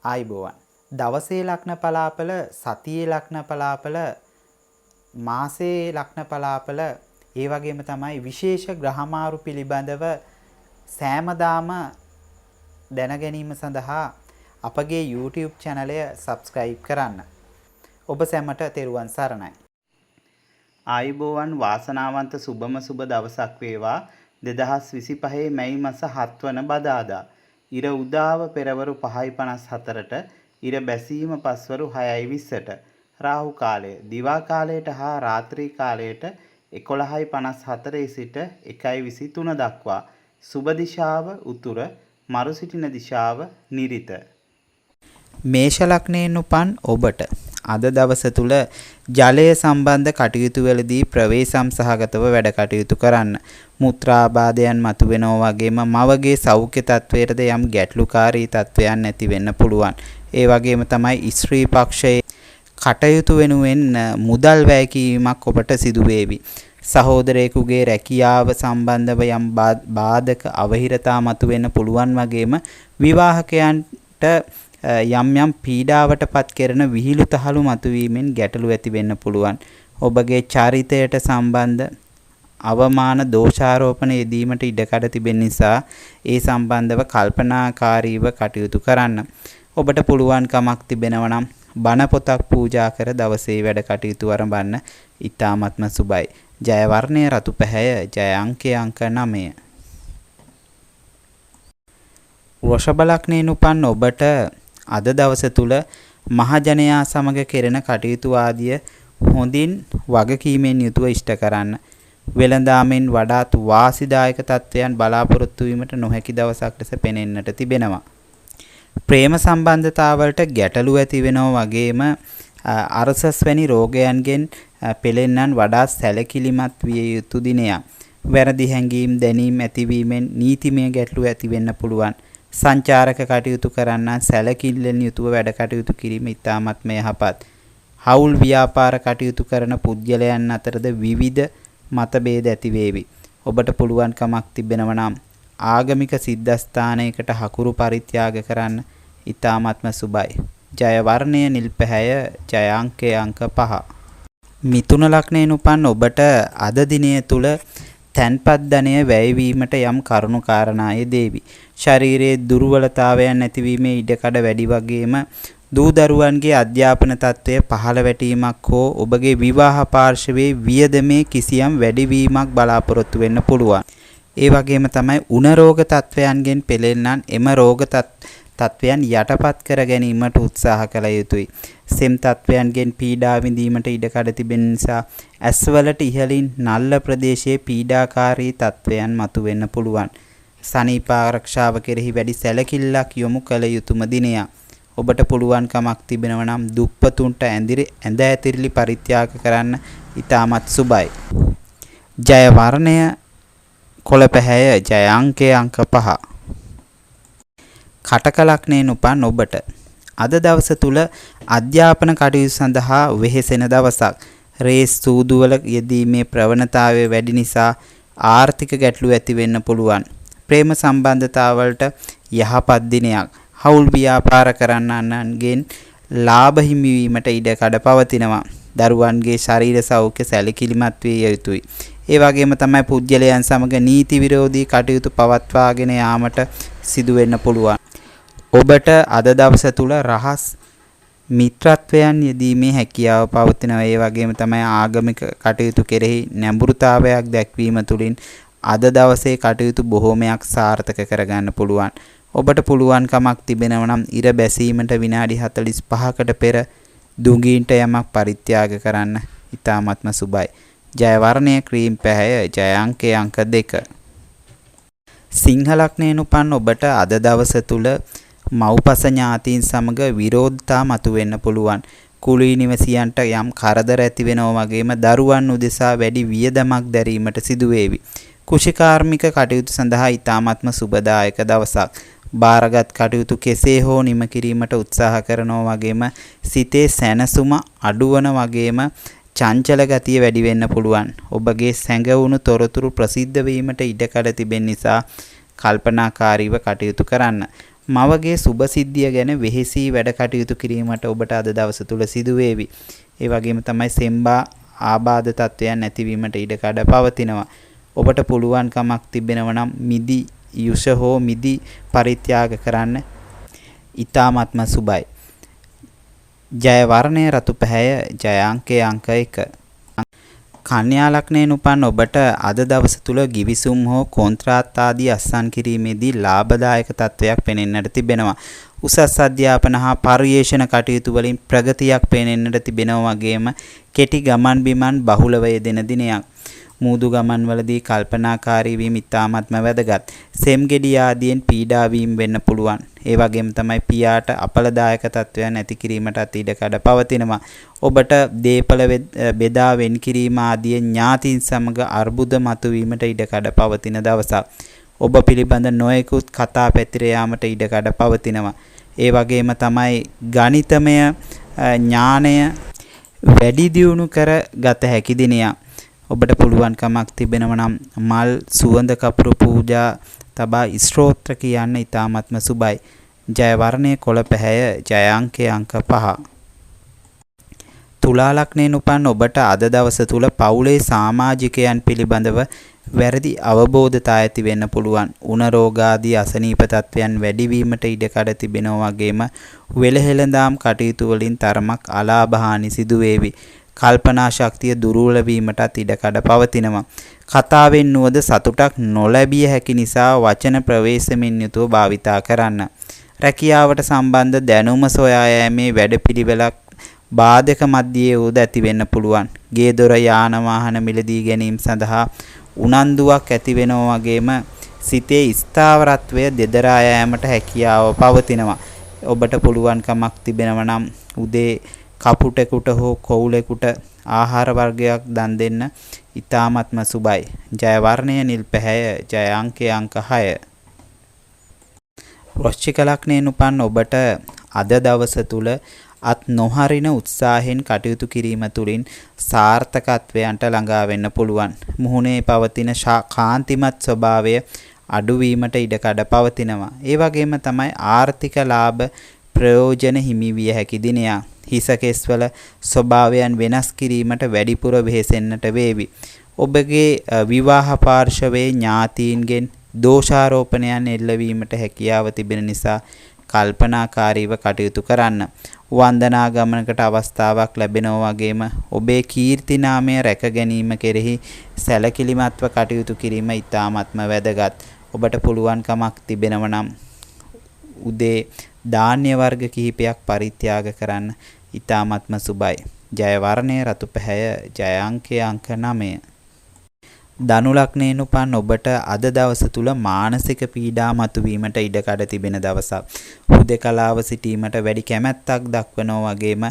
ආයිබෝවන්. දවසේ ලග්න පලාපල, සතියේ ලග්න පලාපල, මාසයේ ලග්න පලාපල, ඒ වගේම තමයි විශේෂ ග්‍රහමාරු පිළිබඳව සෑමදාම දැන ගැනීම සඳහා අපගේ YouTube channel එක subscribe කරන්න. ඔබ සැමට තෙරුවන් සරණයි. ආයිබෝවන් වාසනාවන්ත සුබම සුබ දවසක් වේවා. 2025 මැයි මාස 7 වන බදාදා. ඉර උදාව පෙරවරු 5:54ට, ඉර බැසීම පස්වරු 6:20ට, රාහු කාලය දිවා කාලයට හා රාත්‍රී කාලයට 11:54 සිට 1:23 දක්වා, සුබ දිශාව උතුර, මරු සිටින දිශාව නිරිත. මේෂ ලග්නයෙන් උපන් ඔබට අද දවස තුල ජලය සම්බන්ධ කටයුතු වලදී ප්‍රවේශම් සහගතව වැඩ කටයුතු කරන්න. මුත්‍රාබාධයන් මතුවෙනවා වගේම මවගේ සෞඛ්‍ය තත්වයටද යම් ගැටලුකාරී තත්වයන් ඇති වෙන්න පුළුවන්. ඒ වගේම තමයි ස්ත්‍රී පක්ෂයේ කටයුතු වෙනුවෙන් මුදල් වැය කිරීමක් ඔබට සිදු වේවි. සහෝදරයෙකුගේ රැකියාව සම්බන්ධව යම් බාධක අවහිරතා මතුවෙන්න පුළුවන් වගේම විවාහකයන්ට යම් යම් පීඩාවට පත් කරන විහිළු තහළු මතුවීමෙන් ගැටලු ඇති වෙන්න පුළුවන්. ඔබගේ චරිතයට සම්බන්ධ අවමාන දෝෂාරෝපණ යෙදීමට ඉඩකඩ තිබෙන නිසා ඒ සම්බන්ධව කල්පනාකාරීව කටයුතු කරන්න. ඔබට පුළුවන් කමක් තිබෙනවා නම් බණ පොතක් පූජා කර දවසේ වැඩ කටයුතු ආරම්භන්න. ඊ타ත්ම සුබයි. ජය වර්ණය රතු පැහැය, ජය අංකය අංක 9. වෘෂභ ලග්නයෙන් උපන් ඔබට අද දවස තුල මහජනයා සමග කෙරෙන කටයුතු ආදිය හොඳින් වගකීමෙන් යුතුව ඉෂ්ට කරන්න. වෙළඳාමෙන් වඩාත් වාසිදායක තත්වයන් බලාපොරොත්තු වීමට නොහැකි දවසක් ලෙස පෙනෙන්නට තිබෙනවා. ප්‍රේම සම්බන්ධතාවලට ගැටලු ඇති වෙනවා වගේම අරසස් වැනි රෝගයන්ගෙන් පෙළෙන්නන් වඩාත් සැලකිලිමත් විය යුතු දිනයක්. වැරදි හැඟීම් දැනීම් ඇතිවීමෙන් නීතිමය ගැටලු ඇති වෙන්න පුළුවන්. සංචාරක කටයුතු කරන්නන් සැලකිල්ලෙන් යුතුව වැඩ කටයුතු කිරීම ඉතාමත්ම යහපත්. හවුල් ව්‍යාපාර කටයුතු කරන පුද්ගලයන් අතරද විවිධ මතභේද ඇති වේවි. ඔබට පුළුවන් කමක් තිබෙනවා නම් ආගමික සිද්ධාස්ථානයකට හකුරු පරිත්‍යාග කරන්න. ඉතාමත්ම සුබයි. ජය වර්ණය නිල් පැහැය, ජය අංකය අංක 5. මිථුන ලග්නයෙන් උපන් ඔබට අද දිනය තුල තැන්පත් ධනය වැයවීමට යම් කරුණු කාරණා යෙදේවි. ශරීරයේ දුර්වලතාවයන් ඇතිවීමේ ඉඩකඩ වැඩි වගේම දූ දරුවන්ගේ අධ්‍යාපන තත්ත්වය පහළ වැටීමක් හෝ ඔබගේ විවාහ පාර්ශවයේ වියදමේ කිසියම් වැඩිවීමක් බලාපොරොත්තු වෙන්න පුළුවන්. ඒ වගේම තමයි උණ රෝග තත්ත්වයන්ගෙන් පෙළෙන්නන් එම රෝග තත්ත්වයන් යටපත් කර ගැනීමට උත්සාහ කළ යුතුයි. සෙම් තත්ත්වයන්ගෙන් පීඩා විඳීමට ඉඩකඩ තිබෙන නිසා ඇස්වලට ඉහළින් නල්ල ප්‍රදේශයේ පීඩාකාරී තත්ත්වයන් මතුවෙන්න පුළුවන්. සනීප ආරක්ෂාව කෙරෙහි වැඩි සැලකිල්ලක් යොමු කළ යුතුම දිනයක්. ඔබට පුළුවන් කමක් තිබෙනවා නම් දුප්පතුන්ට ඇඳ ඇතිරිලි පරිත්‍යාග කරන්න. ඉතාමත් සුබයි. ජය වර්ණය කොළ පැහැය, ජය අංකය අංක 5. කටක ලග්නයෙන් උපන් ඔබට අද දවස තුල අධ්‍යාපන කටයුතු සඳහා වෙහෙසෙන දවසක්. රේස් සූදුවල යෙදීමේ ප්‍රවණතාවය වැඩි නිසා ආර්ථික ගැටලු ඇති වෙන්න පුළුවන්. ප්‍රේම සම්බන්ධතාවලට යහපත් දිනයක්. හවුල් ව්‍යාපාර කරන්නන්ගෙන් ලාභ හිමිවීමට ඉඩකඩ පවතිනවා. දරුවන්ගේ ශරීර සෞඛ්‍ය සැලකිලිමත් විය යුතුයි. ඒ වගේම තමයි පුද්ගලයන් සමග නීති විරෝධී කටයුතු පවත්වාගෙන යාමට සිදු වෙන්න පුළුවන්. ඔබට අද දවස තුල රහස් මිත්‍රත්වයන් යෙදීමේ හැකියාව පවතිනවා. ඒ වගේම තමයි ආගමික කටයුතු කෙරෙහි නැඹුරුතාවයක් දැක්වීම තුළින් අද දවසේ කටයුතු බොහෝමයක් සාර්ථක කරගන්න පුළුවන්. ඔබට පුළුවන් කමක් තිබෙනවා නම් ඉර බැසීමට විනාඩි 45කට පෙර දුඟීන්ට යමක් පරිත්‍යාග කරන්න. ඉතාමත්ම සුබයි. ජය වර්ණය ක්‍රීම් පැහැය, ජය අංකය අංක 2. සිංහ ලග්නයෙන් උපන් ඔබට අද දවස තුල මව්පස ඥාතීන් සමග විරෝධතා මතුවෙන්න පුළුවන්. කුලී නිවසියන්ට යම් කරදර ඇති වෙනවා වගේම දරුවන් උදෙසා වැඩි වියදමක් දැරීමට සිදු වේවි. කුෂිකාර්මික කටයුතු සඳහා ඉතාමත්ම සුබදායක දවසක්. බාරගත් කටයුතු කෙසේ හෝ නිම කිරීමට උත්සාහ කරනවා වගේම සිතේ සැනසුම අඩුවන වගේම චංචල ගතිය වැඩි වෙන්න පුළුවන්. ඔබගේ සැඟවුණු තොරතුරු ප්‍රසිද්ධ වීමට ඉඩකඩ තිබෙන නිසා කල්පනාකාරීව කටයුතු කරන්න. මවගේ සුබ සිද්ධිය ගැන වෙහෙසී වැඩ කටයුතු කිරීමට ඔබට අද දවස තුල සිදු වේවි. ඒ වගේම තමයි සෙම්බා ආබාධ තත්වයන් නැතිවීමට ඉඩ කඩ පවතිනවා. ඔබට පුළුවන්කමක් තිබෙනවා නම් මිදි යුෂ හෝ මිදි පරිත්‍යාග කරන්න ඊ타ත්ම සුබයි. ජය වර්ණය රතු පැහැය, ජය අංකය අංක 1. කන්‍යා ලග්නයෙන් උපන් ඔබට අද දවස තුල ගිවිසුම් හෝ කොන්ත්‍රාත් ආදී අත්සන් කිරීමේදී ලාභදායක තත්වයක් පෙනෙන්නට තිබෙනවා. උසස් අධ්‍යාපන හා පරිශන කටයුතු වලින් ප්‍රගතියක් පෙනෙන්නට තිබෙනවා වගේම කෙටි ගමන් බිමන් බහුලව යෙදෙන දිනයක්. මූදු ගමන්වලදී කල්පනාකාරී වීම ඉතාමත්ම වැදගත්. සෙම් ගෙඩි ආදියෙන් පීඩා වීම වෙන්න පුළුවන්. ඒ වගේම තමයි පියාට අපලදායක තත්වයන් ඇති කිරීමටත් ඉඩ කඩ පවතිනවා. ඔබට දීපල බෙදා වෙන් කිරීම ආදී ඥාතීන් සමග අර්බුද මතුවීමට ඉඩ කඩ පවතින දවසක්. ඔබ පිළිබඳ නොයෙකුත් කතා පැතිර යාමට ඉඩ කඩ පවතිනවා. ඒ වගේම තමයි ගණිතමය ඥානය වැඩි දියුණු කර ගත හැකි දිනයක්. ඔබට පුළුවන්කමක් තිබෙනවා නම් මල් සුවඳ කපුරු පූජා තබා ස්තෝත්‍ර කියන්න ඊ타ත්ම සුබයි. ජය වර්ණයේ කොළ පැහැය, ජය අංකය අංක 5. තුලා ලග්නයෙන් උපන් ඔබට අද දවස තුල පවුලේ සමාජිකයන් පිළිබඳව වැරදි අවබෝධතා ඇති වෙන්න පුළුවන්. උණ රෝග ආදී අසනීප තත්වයන් වැඩි වීමට ඉඩ කඩ තිබෙනවා වගේම වෙලහෙළඳාම් කටයුතු වලින් තරමක් අලාභ හානි සිදු වේවි. කල්පනා ශක්තිය දුර්වල වීමටත් ඉඩ කඩ පවතිනවා. කතාවෙන් නුවද සතුටක් නොලැබිය හැකි නිසා වචන ප්‍රවේශමින් යුතුව භාවිතා කරන්න. රැකියාවට සම්බන්ධ දැනුම සොයා යාමේ වැඩපිළිවෙලක් බාධක මැදියේ උද ඇති වෙන්න පුළුවන්. ගේ දොර යාන වාහන මිලදී ගැනීම සඳහා උනන්දුවක් ඇති වෙනවා වගේම සිතේ ස්ථාවරත්වය දෙදරා යාමට හැකියාව පවතිනවා. ඔබට පුළුවන්කමක් තිබෙනවා නම් උදේ කපුටෙකුට හෝ කොවුලෙකුට ආහාර වර්ගයක් දන් දෙන්න ඊ타ත්ම සුබයි. ජය වර්ණය නිල් පැහැය, ජය අංකය අංක 6. වෘශ්චික ලග්නයෙන් උපන් ඔබට අද දවස තුල අත් නොහරින උත්සාහයෙන් කටයුතු කිරීම තුළින් සාර්ථකත්වයන්ට ළඟා වෙන්න පුළුවන්. මුහුණේ පවතින කාන්තිමත් ස්වභාවය අඩුවීමට ඉඩ කඩ පවතිනවා. ඒ වගේම තමයි ආර්ථික ලාභ ප්‍රයෝජන හිමි විය හැකි දිනයක්. හිසකෙස්වල ස්වභාවයන් වෙනස් කිරීමට වැඩිපුර වෙහෙසෙන්නට වේවි. ඔබගේ විවාහ පාර්ශවයේ ඥාතීන්ගෙන් දෝෂාරෝපණයන් එල්ලවීමට හැකියාව තිබෙන නිසා කල්පනාකාරීව කටයුතු කරන්න. වන්දනා ගමනකට අවස්ථාවක් ලැබෙනවා වගේම ඔබේ කීර්ති නාමය රැක ගැනීම කෙරෙහි සැලකිලිමත්ව කටයුතු කිරීම ඉතාමත්ම වැදගත්. ඔබට පුළුවන්කමක් තිබෙනවා නම් උදේ ධාන්‍ය වර්ග කිහිපයක් පරිත්‍යාග කරන්න ඊ타ත්ම සුබයි. ජය වර්ණය රතු පැහැය, ජය අංකය අංක 9. ධනු ලග්නයෙන් උපන් ඔබට අද දවස තුල මානසික පීඩා මතුවීමට ඉඩ කඩ තිබෙන දවසක්. හුදකලාව සිටීමට වැඩි කැමැත්තක් දක්වනවා වගේම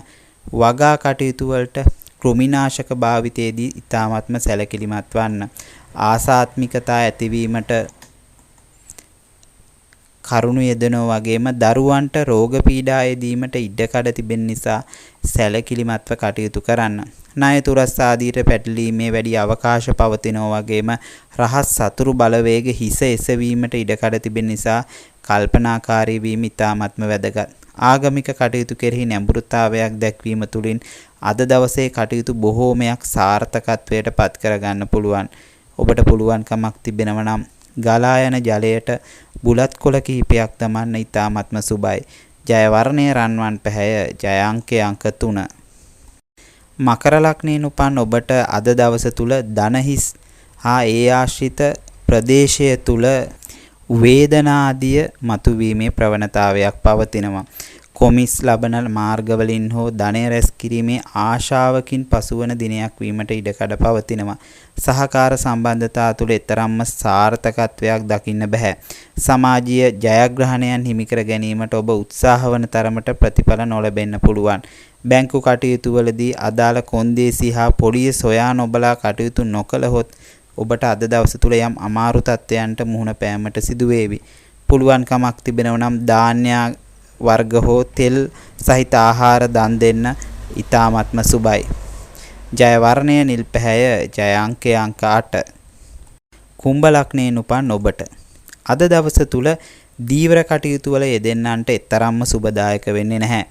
වගා කටයුතු වලට කෘමිනාශක භාවිතයේදී ඊ타ත්ම සැලකිලිමත් වන්න. ආසාත්මිකතා ඇතිවීමට කරුණු යෙදෙනවා වගේම දරුවන්ට රෝග පීඩා යෙදීමට ඉඩ කඩ තිබෙන නිසා සැලකිලිමත්ව කටයුතු කරන්න. ණය තුරස් ආදීට පැටලීමේ වැඩි අවකාශ පවතිනවා වගේම රහස් සතුරු බලවේග හිස එසවීමට ඉඩ කඩ තිබෙන නිසා කල්පනාකාරී වීම ඉතාමත්ම වැදගත්. ආගමික කටයුතු කෙරෙහි නැඹුරුතාවයක් දැක්වීම තුළින් අද දවසේ කටයුතු බොහෝමයක් සාර්ථකත්වයට පත් කරගන්න පුළුවන්. ඔබට පුළුවන්කමක් තිබෙනවා නම් ගලා යන ජලයට බුලත් කොළ කිහිපයක් දමන්න ඊ타ත්ම සුබයි. ජය වර්ණය රන්වන් පැහැය, ජය අංකය අංක 3. මකර ලග්නයෙන් උපන් ඔබට අද දවස තුල ධනහිස් හා ඒ ආශ්‍රිත ප්‍රදේශය තුල වේදනාදිය මතුවීමේ ප්‍රවණතාවයක් පවතිනවා. කොමිස් ලබන මාර්ගවලින් හෝ ධනය රැස් කිරීමේ ආශාවකින් පසුවන දිනයක් වීමට ඉඩකඩ පවතිනවා. සහකාර සම්බන්ධතා තුළ එතරම්ම සාර්ථකත්වයක් දකින්න බෑ. සමාජීය ජයග්‍රහණයන් හිමිකර ගැනීමට ඔබ උත්සාහ වන තරමට ප්‍රතිඵල නොලැබෙන්න පුළුවන්. බැංකු කටයුතු වලදී අදාළ කොන්දේසි හා පොලිය සොයා නොබලා කටයුතු නොකළහොත් ඔබට අද දවස තුල යම් අමාරු තත්ත්වයන්ට මුහුණ පෑමට සිදු වේවි. පුළුවන්කමක් තිබෙනවා නම් ධාන්‍ය වර්ග හෝ තෙල් සහිත ආහාර දන් දෙන්න ඊ타ත්ම සුබයි. ජය වර්ණය නිල් පැහැය, ජය අංකය අංක 8. කුම්භ ලග්නයෙන් උපන් ඔබට අද දවස තුල දීවර කටයුතු වල යෙදෙන්නන්ට එතරම්ම සුබදායක වෙන්නේ නැහැ.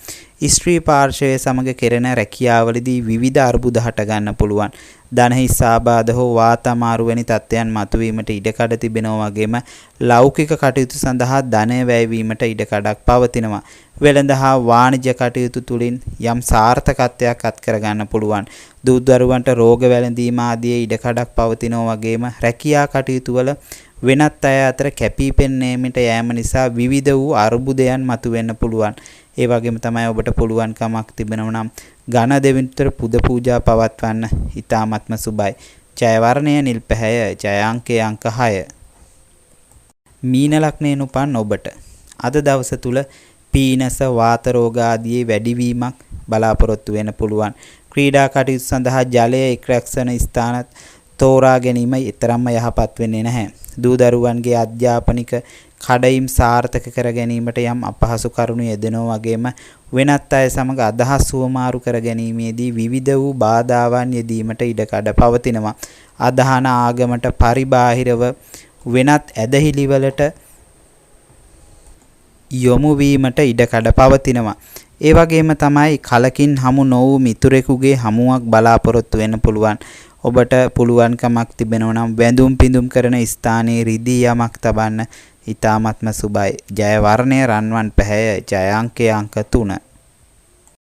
ස්ත්‍රී පාර්ශවයේ සමග කෙරෙන රැකියාවලදී විවිධ අර්බුද හට ගන්න පුළුවන්. ධනහිස් ආබාධ හෝ වාත අමාරු වැනි තත්ත්වයන් මතුවීමට ඉඩකඩ තිබෙනවා වගේම ලෞකික කටයුතු සඳහා ධනය වැයවීමට ඉඩකඩක් පවතිනවා. වෙළඳ හා වාණිජ්‍ය කටයුතු තුලින් යම් සාර්ථකත්වයක් අත් කර ගන්න පුළුවන්. දූ දරුවන්ට රෝග වැළඳීම ආදී ඉඩකඩක් පවතිනවා වගේම රැකියා කටයුතු වල වෙනත් අය අතර කැපී පෙනීමට යෑම නිසා විවිධ වූ අර්බුදයන් මතුවෙන්න පුළුවන්. ඒ වගේම තමයි ඔබට පුළුවන්කමක් තිබෙනවා නම් ඝන දෙවිතර පුද පූජා පවත්වන්න ඊ타ත්ම සුබයි. ජය වර්ණය නිල් පැහැය, ජය අංකය අංක 6. මීන ලග්නයෙන් උපන් ඔබට අද දවස තුල පීනස වාත රෝග ආදී වැඩිවීමක් බලාපොරොත්තු වෙන්න පුළුවන්. ක්‍රීඩා කටයුතු සඳහා ජලය එක්රැක්සන ස්ථාන තෝරා ගැනීම ඊතරම්ම යහපත් වෙන්නේ නැහැ. දූ දරුවන්ගේ අධ්‍යාපනික කඩයිම් සාර්ථක කර ගැනීමට යම් අපහසු කරුණු යෙදෙනවා වගේම වෙනත් අය සමග අදහස් සුවමාරු කර ගැනීමේදී විවිධ වූ බාධාවන් යෙදීමට ඉඩකඩ පවතිනවා. අදහන ආගමට පරිබාහිරව වෙනත් ඇදහිලිවලට යොමු වීමට ඉඩකඩ පවතිනවා. ඒ වගේම තමයි කලකින් හමු නොවූ මිතුරෙකුගේ හමුවක් බලාපොරොත්තු වෙන්න පුළුවන්. ඔබට පුළුවන්කමක් තිබෙනවා නම් වැඳුම් පිඳුම් කරන ස්ථානයේ රිදී යමක් තබන්න ඊ타ත්ම සුබයි. ජය වර්ණය රන්වන් පැහැය, ජය අංකය අංක 3.